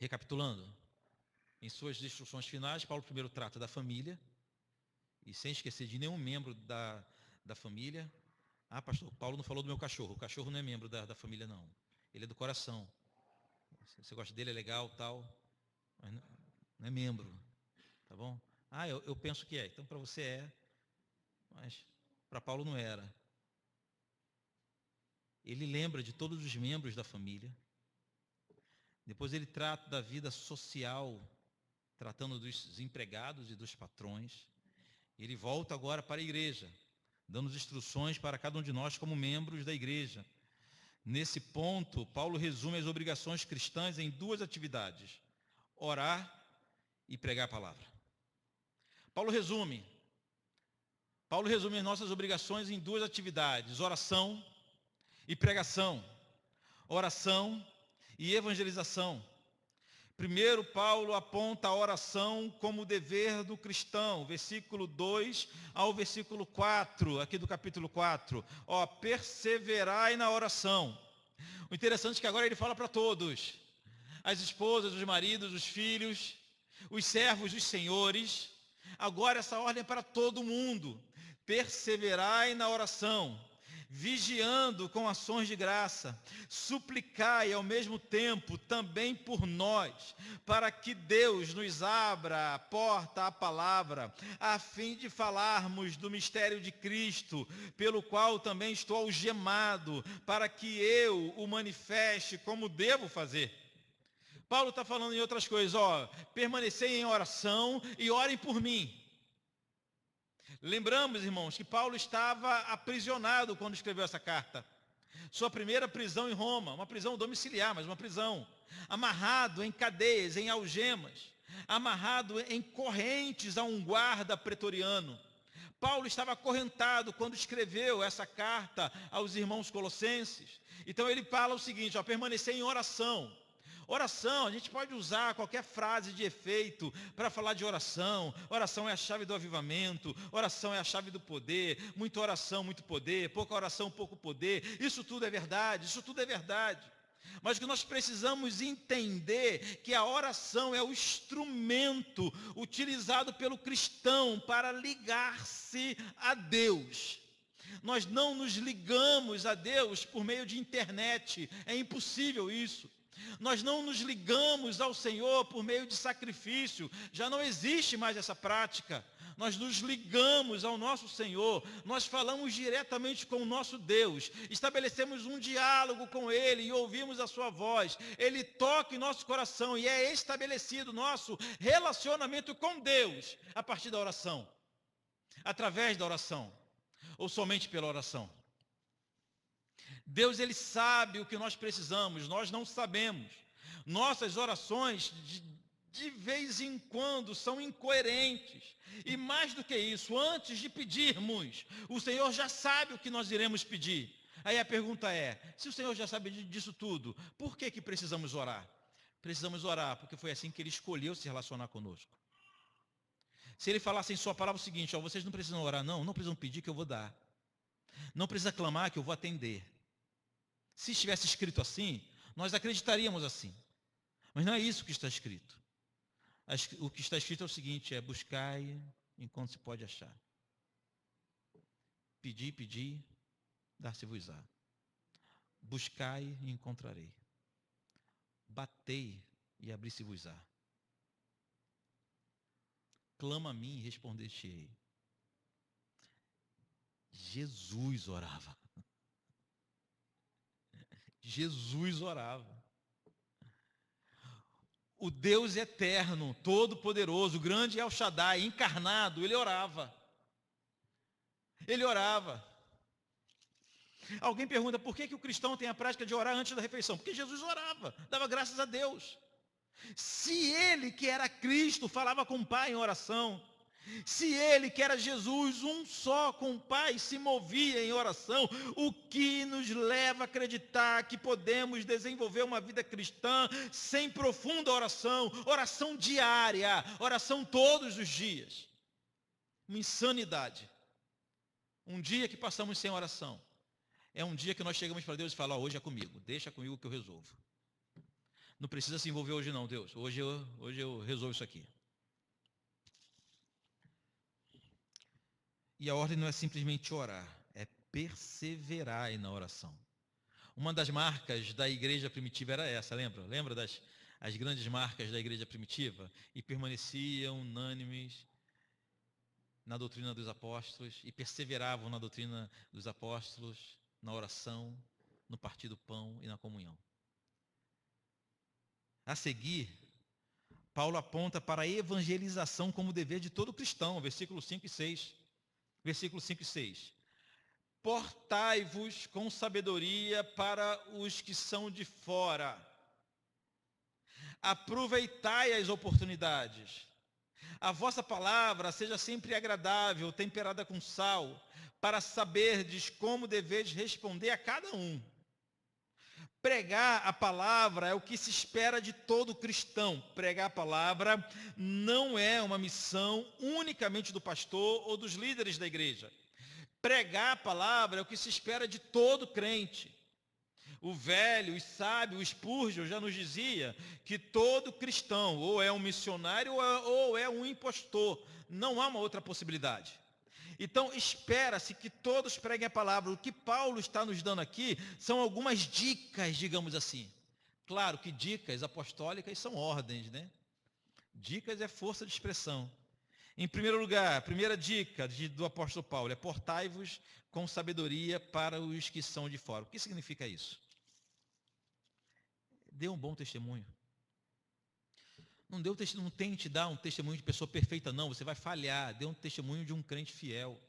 Recapitulando, em suas instruções finais, Paulo primeiro trata da família, e sem esquecer de nenhum membro da família. Pastor, Paulo não falou do meu cachorro. O cachorro não é membro da família, não. Ele é do coração. Você gosta dele, é legal, tal, mas não é membro, tá bom? Eu penso que é. Então, para você é, mas para Paulo não era. Ele lembra de todos os membros da família. Depois ele trata da vida social, tratando dos empregados e dos patrões. Ele volta agora para a igreja, dando instruções para cada um de nós como membros da igreja. Nesse ponto, Paulo resume as obrigações cristãs em duas atividades: orar e pregar a palavra. Paulo resume as nossas obrigações em duas atividades: oração e pregação. Oração e evangelização. Primeiro, Paulo aponta a oração como dever do cristão, versículo 2 ao versículo 4, aqui do capítulo 4. Perseverai na oração. O interessante é que agora ele fala para todos, as esposas, os maridos, os filhos, os servos, os senhores. Agora essa ordem é para todo mundo. Perseverai na oração. vigiando com ações de graça, suplicai ao mesmo tempo também por nós, para que Deus nos abra a porta à palavra, a fim de falarmos do mistério de Cristo, pelo qual também estou algemado, para que eu o manifeste como devo fazer. Paulo está falando em outras coisas, permanecei em oração e orem por mim. Lembramos, irmãos, que Paulo estava aprisionado quando escreveu essa carta. Sua primeira prisão em Roma, uma prisão domiciliar, mas uma prisão. Amarrado em cadeias, em algemas, amarrado em correntes a um guarda pretoriano. Paulo estava acorrentado quando escreveu essa carta aos irmãos colossenses. Então ele fala o seguinte, permanecer em oração. Oração, a gente pode usar qualquer frase de efeito para falar de oração. Oração é a chave do avivamento, oração é a chave do poder, muita oração, muito poder, pouca oração, pouco poder. Isso tudo é verdade, isso tudo é verdade. Mas o que nós precisamos entender que a oração é o instrumento utilizado pelo cristão para ligar-se a Deus. Nós não nos ligamos a Deus por meio de internet, é impossível isso. Nós não nos ligamos ao Senhor por meio de sacrifício, já não existe mais essa prática. Nós nos ligamos ao nosso Senhor, nós falamos diretamente com o nosso Deus, estabelecemos um diálogo com Ele e ouvimos a sua voz. Ele toca em nosso coração e é estabelecido nosso relacionamento com Deus a partir da oração, através da oração, ou somente pela oração. Deus, Ele sabe o que nós precisamos, nós não sabemos. Nossas orações, de vez em quando, são incoerentes. E mais do que isso, antes de pedirmos, o Senhor já sabe o que nós iremos pedir. Aí a pergunta é, se o Senhor já sabe disso tudo, por que precisamos orar? Precisamos orar, porque foi assim que Ele escolheu se relacionar conosco. Se Ele falasse em sua palavra o seguinte, vocês não precisam orar, não precisam pedir que eu vou dar. Não precisa clamar que eu vou atender. Se estivesse escrito assim, nós acreditaríamos assim. Mas não é isso que está escrito. O que está escrito é o seguinte, buscai enquanto se pode achar. Pedi, dar-se-vos-á. Buscai e encontrarei. Batei e abri-se-vos-á. Clama a mim e responder-te-ei. Jesus orava. Jesus orava. O Deus eterno, todo-poderoso, grande El Shaddai, encarnado, Ele orava. Ele orava. Alguém pergunta por que o cristão tem a prática de orar antes da refeição? Porque Jesus orava, dava graças a Deus. Se Ele, que era Cristo, falava com o Pai em oração, se Ele, que era Jesus, um só com o Pai, se movia em oração, o que nos leva a acreditar que podemos desenvolver uma vida cristã sem profunda oração, oração diária, oração todos os dias. Uma insanidade. Um dia que passamos sem oração, é um dia que nós chegamos para Deus e falamos, hoje é comigo, deixa comigo que eu resolvo. Não precisa se envolver hoje não, Deus, hoje eu resolvo isso aqui. E a ordem não é simplesmente orar, é perseverar na oração. Uma das marcas da igreja primitiva era essa, lembra? Lembra as grandes marcas da igreja primitiva? E permaneciam unânimes na doutrina dos apóstolos, e perseveravam na doutrina dos apóstolos, na oração, no partir do pão e na comunhão. A seguir, Paulo aponta para a evangelização como dever de todo cristão, versículos 5 e 6. Versículos 5 e 6. Portai-vos com sabedoria para os que são de fora. Aproveitai as oportunidades. A vossa palavra seja sempre agradável, temperada com sal, para saberdes como deveis responder a cada um. Pregar a palavra é o que se espera de todo cristão. Pregar a palavra não é uma missão unicamente do pastor ou dos líderes da igreja. Pregar a palavra é o que se espera de todo crente. O velho e sábio Spurgeon já nos dizia que todo cristão ou é um missionário ou é um impostor. Não há uma outra possibilidade. Então, espera-se que todos preguem a palavra. O que Paulo está nos dando aqui são algumas dicas, digamos assim. Claro que dicas apostólicas são ordens, né? Dicas é força de expressão. Em primeiro lugar, a primeira dica do apóstolo Paulo é: portai-vos com sabedoria para os que são de fora. O que significa isso? Dê um bom testemunho. Não tente dar um testemunho de pessoa perfeita, não. Você vai falhar. Dê um testemunho de um crente fiel.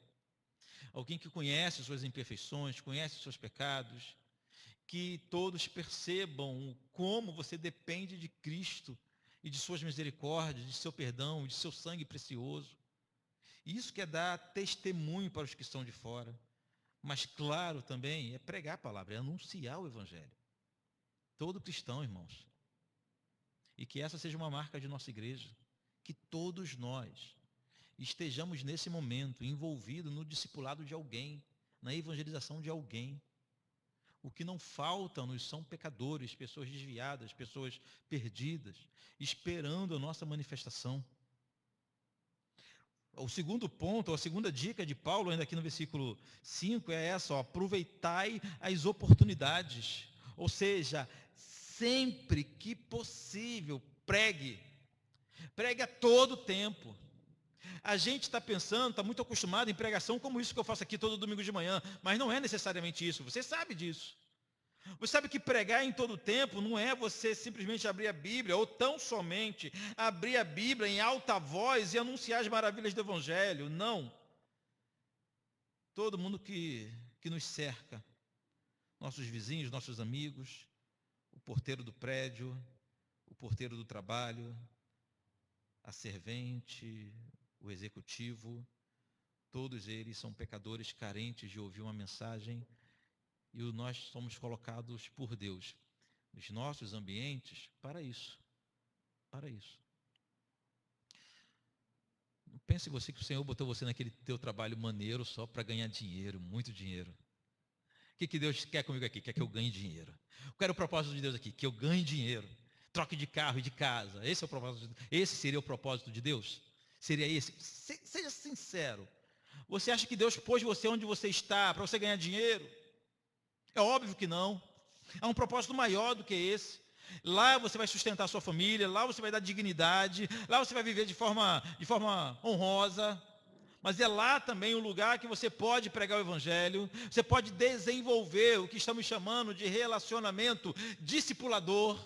Alguém que conhece suas imperfeições, conhece seus pecados. Que todos percebam como você depende de Cristo e de suas misericórdias, de seu perdão, de seu sangue precioso. Isso que é dar testemunho para os que estão de fora. Mas, claro, também é pregar a palavra, é anunciar o Evangelho. Todo cristão, irmãos. E que essa seja uma marca de nossa igreja. Que todos nós estejamos nesse momento envolvidos no discipulado de alguém, na evangelização de alguém. O que não falta-nos são pecadores, pessoas desviadas, pessoas perdidas, esperando a nossa manifestação. O segundo ponto, a segunda dica de Paulo, ainda aqui no versículo 5, é essa: ó, aproveitai as oportunidades. Ou seja, sempre que possível, pregue. Pregue a todo tempo. A gente está pensando, está muito acostumado em pregação como isso que eu faço aqui todo domingo de manhã, mas não é necessariamente isso, você sabe disso. Você sabe que pregar em todo tempo não é você simplesmente abrir a Bíblia, ou tão somente abrir a Bíblia em alta voz e anunciar as maravilhas do Evangelho. Não. Todo mundo que nos cerca, nossos vizinhos, nossos amigos, o porteiro do prédio, o porteiro do trabalho, a servente, o executivo, todos eles são pecadores carentes de ouvir uma mensagem, e nós somos colocados por Deus nos nossos ambientes para isso. Para isso. Não pense você que o Senhor botou você naquele teu trabalho maneiro só para ganhar dinheiro, muito dinheiro. O que Deus quer comigo aqui? Quer que eu ganhe dinheiro. Qual era o propósito de Deus aqui? Que eu ganhe dinheiro. Troque de carro e de casa. Esse é o propósito. Esse seria o propósito de Deus? Seria esse? Seja sincero. Você acha que Deus pôs você onde você está para você ganhar dinheiro? É óbvio que não. Há um propósito maior do que esse. Lá você vai sustentar a sua família, lá você vai dar dignidade, lá você vai viver de forma honrosa. Mas é lá também um lugar que você pode pregar o Evangelho, você pode desenvolver o que estamos chamando de relacionamento discipulador.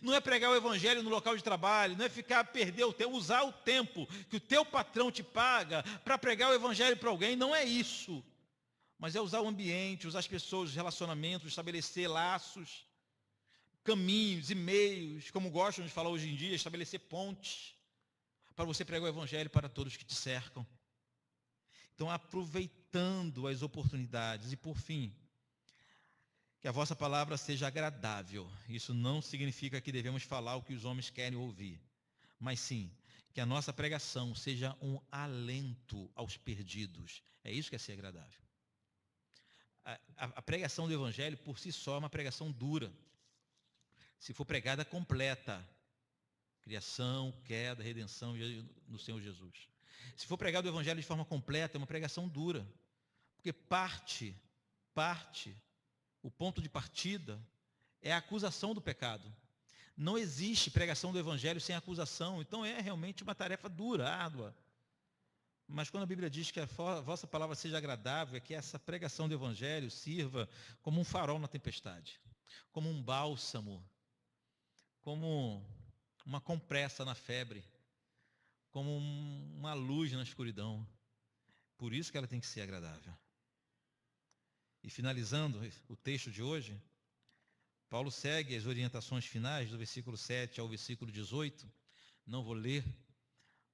Não é pregar o Evangelho no local de trabalho, não é perder o tempo, usar o tempo que o teu patrão te paga para pregar o Evangelho para alguém, não é isso. Mas é usar o ambiente, usar as pessoas, os relacionamentos, estabelecer laços, caminhos e meios, como gostam de falar hoje em dia, estabelecer pontes, para você pregar o Evangelho para todos que te cercam. Então, aproveitando as oportunidades. E por fim, que a vossa palavra seja agradável. Isso não significa que devemos falar o que os homens querem ouvir, mas sim, que a nossa pregação seja um alento aos perdidos. É isso que é ser agradável. A pregação do Evangelho, por si só, é uma pregação dura. Se for pregada completa, criação, queda, redenção no Senhor Jesus. Se for pregado o Evangelho de forma completa, é uma pregação dura. Porque o ponto de partida é a acusação do pecado. Não existe pregação do Evangelho sem acusação. Então é realmente uma tarefa dura, árdua. Mas quando a Bíblia diz que a vossa palavra seja agradável, é que essa pregação do Evangelho sirva como um farol na tempestade, como um bálsamo, como uma compressa na febre, como uma luz na escuridão. Por isso que ela tem que ser agradável. E finalizando o texto de hoje, Paulo segue as orientações finais do versículo 7 ao versículo 18. Não vou ler,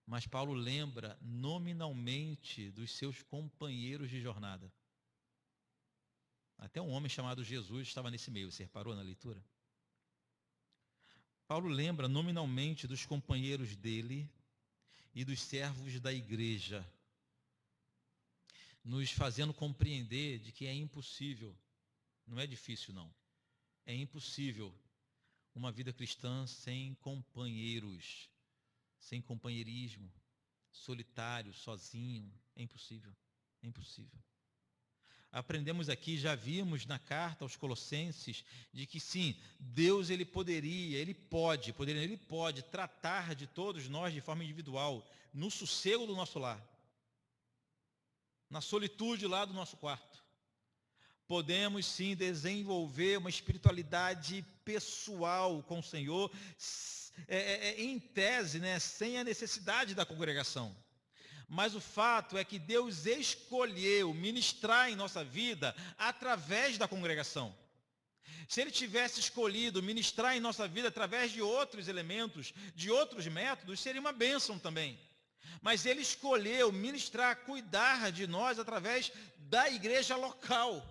mas Paulo lembra nominalmente dos seus companheiros de jornada. Até um homem chamado Jesus estava nesse meio, você reparou na leitura? Paulo lembra nominalmente dos companheiros dele e dos servos da igreja, nos fazendo compreender de que é impossível, não é difícil não, é impossível uma vida cristã sem companheiros, sem companheirismo, solitário, sozinho, é impossível. É impossível. Aprendemos aqui, já vimos na carta aos Colossenses, de que sim, Deus ele pode tratar de todos nós de forma individual, no sossego do nosso lar, na solitude lá do nosso quarto. Podemos sim desenvolver uma espiritualidade pessoal com o Senhor, em tese, né, sem a necessidade da congregação. Mas o fato é que Deus escolheu ministrar em nossa vida através da congregação. Se Ele tivesse escolhido ministrar em nossa vida através de outros elementos, de outros métodos, seria uma bênção também. Mas Ele escolheu ministrar, cuidar de nós através da igreja local.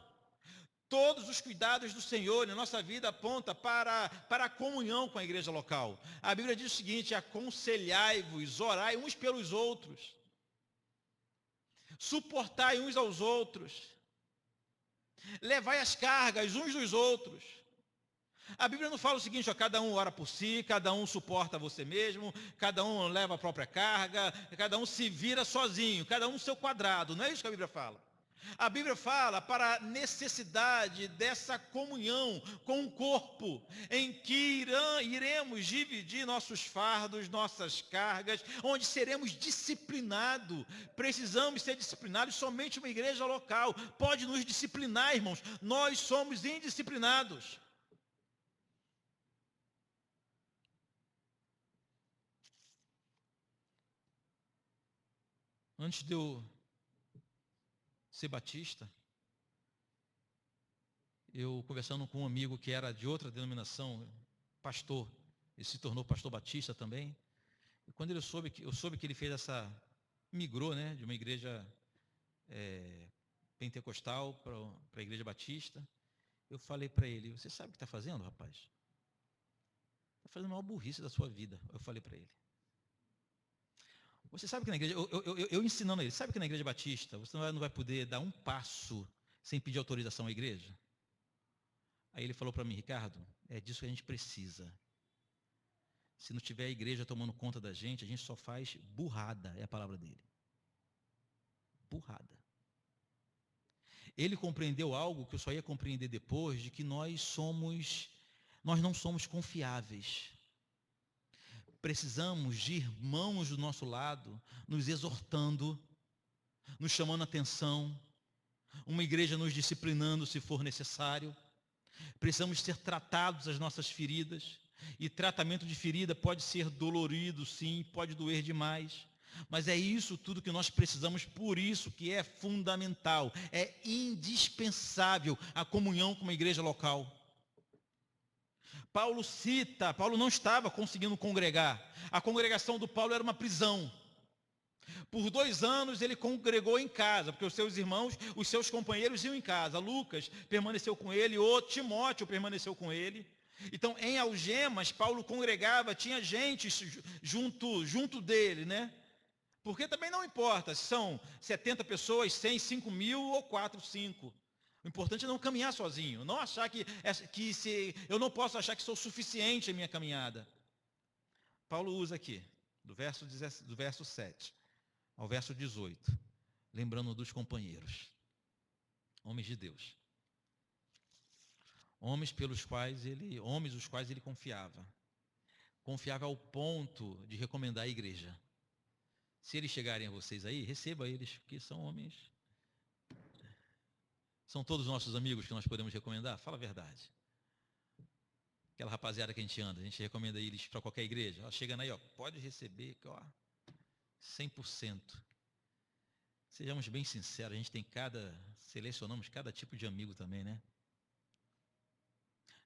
Todos os cuidados do Senhor na nossa vida apontam para a comunhão com a igreja local. A Bíblia diz o seguinte: aconselhai-vos, orai uns pelos outros. Suportai uns aos outros, levai as cargas uns dos outros. A Bíblia não fala o seguinte: ó, cada um ora por si, cada um suporta você mesmo, cada um leva a própria carga, cada um se vira sozinho, cada um no seu quadrado. Não é isso que a Bíblia fala. A Bíblia fala para a necessidade dessa comunhão com o corpo, em que iremos dividir nossos fardos, nossas cargas, onde seremos disciplinados. Precisamos ser disciplinados. Somente uma igreja local pode nos disciplinar, irmãos. Nós somos indisciplinados. Antes de eu ser batista, eu conversando com um amigo que era de outra denominação, pastor, ele se tornou pastor batista também, e quando eu soube que ele fez migrou, né, de uma igreja pentecostal para a igreja batista, eu falei para ele: você sabe o que está fazendo, rapaz? Está fazendo a maior burrice da sua vida. Eu falei para ele: você sabe que na igreja, eu ensinando a ele, sabe que na igreja batista você não vai poder dar um passo sem pedir autorização à igreja? Aí ele falou para mim: Ricardo, é disso que a gente precisa. Se não tiver a igreja tomando conta da gente, a gente só faz burrada, é a palavra dele. Burrada. Ele compreendeu algo que eu só ia compreender depois, de que nós não somos confiáveis. Precisamos de irmãos do nosso lado, nos exortando, nos chamando a atenção, uma igreja nos disciplinando se for necessário. Precisamos ser tratados as nossas feridas, e tratamento de ferida pode ser dolorido, sim, pode doer demais, mas é isso tudo que nós precisamos. Por isso que é fundamental, é indispensável a comunhão com uma igreja local. Paulo não estava conseguindo congregar. A congregação do Paulo era uma prisão. Por 2 anos ele congregou em casa, porque os seus irmãos, os seus companheiros iam em casa. Lucas permaneceu com ele, o Timóteo permaneceu com ele. Então, em algemas, Paulo congregava, tinha gente junto dele, né? Porque também não importa se são 70 pessoas, 100, 5 mil ou 4, 5. O importante é não caminhar sozinho, não achar eu não posso achar que sou suficiente em minha caminhada. Paulo usa aqui, do verso 7 ao verso 18, lembrando dos companheiros, homens de Deus, homens os quais ele confiava ao ponto de recomendar a igreja. Se eles chegarem a vocês aí, receba eles, que são homens. São todos nossos amigos que nós podemos recomendar? Fala a verdade. Aquela rapaziada que a gente recomenda eles para qualquer igreja. Ó, chegando aí, ó, pode receber, ó, 100%. Sejamos bem sinceros, a gente selecionamos cada tipo de amigo também, né?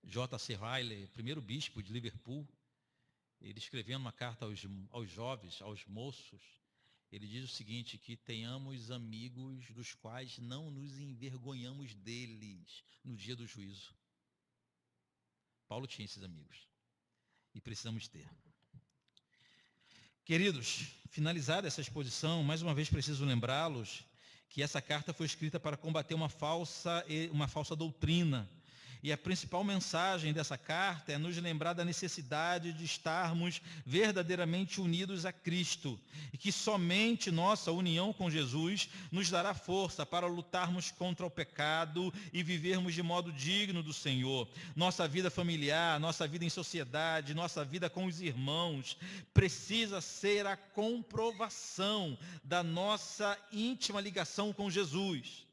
J.C. Riley, primeiro bispo de Liverpool, ele escrevendo uma carta aos jovens, aos moços, ele diz o seguinte: que tenhamos amigos dos quais não nos envergonhamos deles no dia do juízo. Paulo tinha esses amigos e precisamos ter. Queridos, finalizada essa exposição, mais uma vez preciso lembrá-los que essa carta foi escrita para combater uma falsa doutrina E a principal mensagem dessa carta é nos lembrar da necessidade de estarmos verdadeiramente unidos a Cristo, e que somente nossa união com Jesus nos dará força para lutarmos contra o pecado e vivermos de modo digno do Senhor. Nossa vida familiar, nossa vida em sociedade, nossa vida com os irmãos precisa ser a comprovação da nossa íntima ligação com Jesus.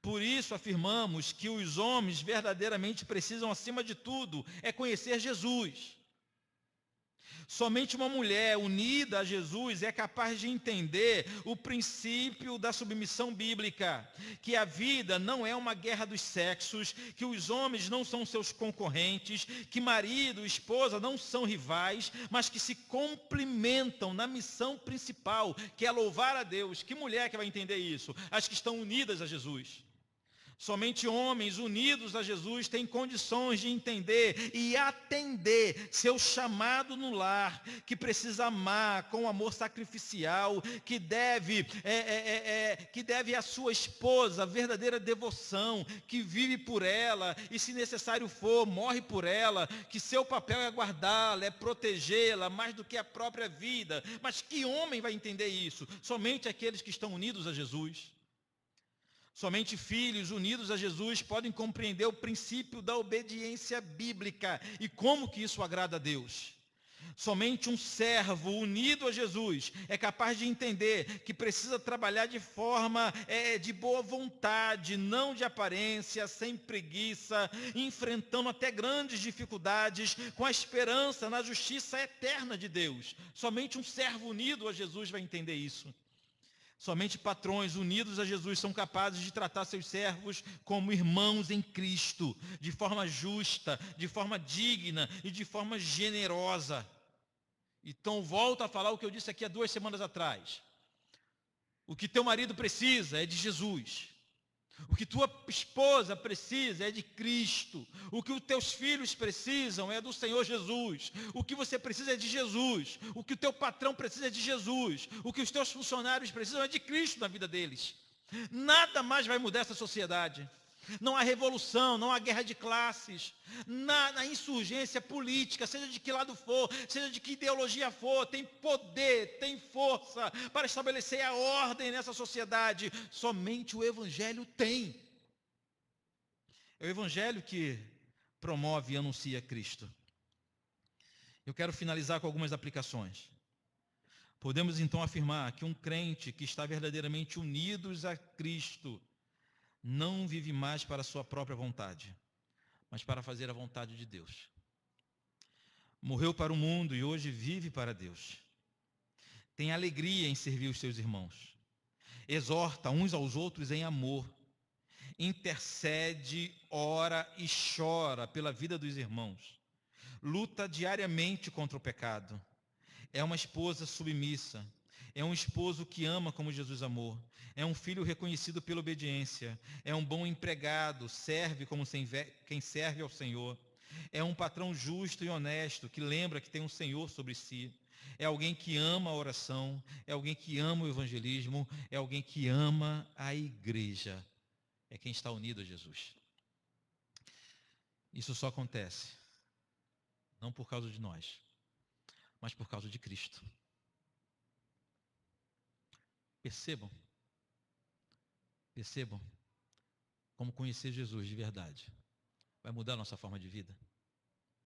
Por isso afirmamos que os homens verdadeiramente precisam, acima de tudo, conhecer Jesus. Somente uma mulher unida a Jesus é capaz de entender o princípio da submissão bíblica, que a vida não é uma guerra dos sexos, que os homens não são seus concorrentes, que marido e esposa não são rivais, mas que se complementam na missão principal, que é louvar a Deus. Que mulher que vai entender isso? As que estão unidas a Jesus. Somente homens unidos a Jesus têm condições de entender e atender seu chamado no lar, que precisa amar com amor sacrificial, que deve à sua esposa verdadeira devoção, que vive por ela e, se necessário for, morre por ela, que seu papel é guardá-la, é protegê-la mais do que a própria vida. Mas que homem vai entender isso? Somente aqueles que estão unidos a Jesus. Somente filhos unidos a Jesus podem compreender o princípio da obediência bíblica e como que isso agrada a Deus. Somente um servo unido a Jesus é capaz de entender que precisa trabalhar de forma de boa vontade, não de aparência, sem preguiça, enfrentando até grandes dificuldades, com a esperança na justiça eterna de Deus. Somente um servo unido a Jesus vai entender isso. Somente patrões unidos a Jesus são capazes de tratar seus servos como irmãos em Cristo, de forma justa, de forma digna e de forma generosa. Então, volto a falar o que eu disse aqui há 2 semanas atrás. O que teu marido precisa é de Jesus. O que tua esposa precisa é de Cristo. O que os teus filhos precisam é do Senhor Jesus. O que você precisa é de Jesus. O que o teu patrão precisa é de Jesus. O que os teus funcionários precisam é de Cristo na vida deles. Nada mais vai mudar essa sociedade. Não há revolução, não há guerra de classes, na insurgência política, seja de que lado for, seja de que ideologia for, tem poder, tem força para estabelecer a ordem nessa sociedade. Somente o Evangelho tem. É o Evangelho que promove e anuncia Cristo. Eu quero finalizar com algumas aplicações. Podemos então afirmar que um crente que está verdadeiramente unido a Cristo não vive mais para a sua própria vontade, mas para fazer a vontade de Deus. Morreu para o mundo e hoje vive para Deus. Tem alegria em servir os seus irmãos. Exorta uns aos outros em amor. Intercede, ora e chora pela vida dos irmãos. Luta diariamente contra o pecado. É uma esposa submissa. É um esposo que ama como Jesus amou. É um filho reconhecido pela obediência. É um bom empregado, serve como quem serve ao Senhor. É um patrão justo e honesto, que lembra que tem um Senhor sobre si. É alguém que ama a oração. É alguém que ama o evangelismo. É alguém que ama a igreja. É quem está unido a Jesus. Isso só acontece, não por causa de nós, mas por causa de Cristo. Percebam como conhecer Jesus de verdade vai mudar a nossa forma de vida.